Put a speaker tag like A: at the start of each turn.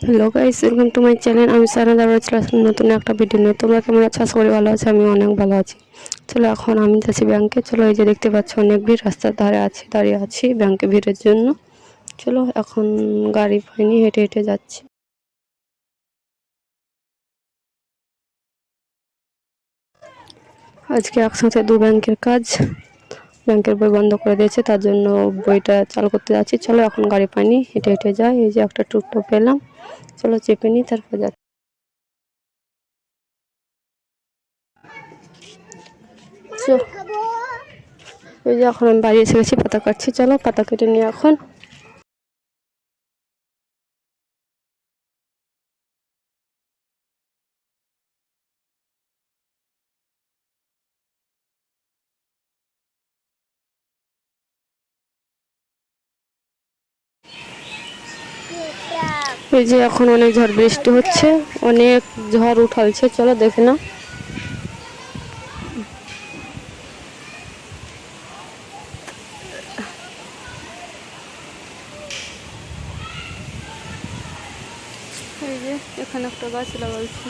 A: Hello guys, welcome to my channel. আমি সারা দাঁড়া চলে আসলাম নতুন একটা ভিডিও নিয়ে। তোমরা কেমন আছো? আশা করি ভালো আছো। আমি অনেক ভালো আছি। চলো এখন আমি যাচ্ছি ব্যাংকে। চলো, এই যে দেখতে পাচ্ছ অনেক ভিড়, রাস্তার ধারে দাঁড়িয়ে আছি ব্যাংকে ভিড়ের জন্য। চলো এখন গাড়ি পাইনি, হেঁটে হেঁটে যাচ্ছি। আজকে একসাথে দু ব্যাংকের কাজ, ব্যাংকের বই বন্ধ করে দিয়েছে, তার জন্য বইটা চালু করতে যাচ্ছি। চলো এখন গাড়ি পাইনি, হেঁটে হেঁটে যাই। এই যে একটা টোটো পেলাম, চলো চেপে নিই, তারপর যাচ্ছি। এই যে এখন আমি বাড়ি এসে গেছি, পাতা কাটছি। চলো পাতা কেটে নিই এখন। এই যে এখন অনেক ঝড় বৃষ্টি হচ্ছে, অনেক ঝড় উঠালছে। চলো দেখে না। এই যে এখানে একটা গাছ লাগাচ্ছি।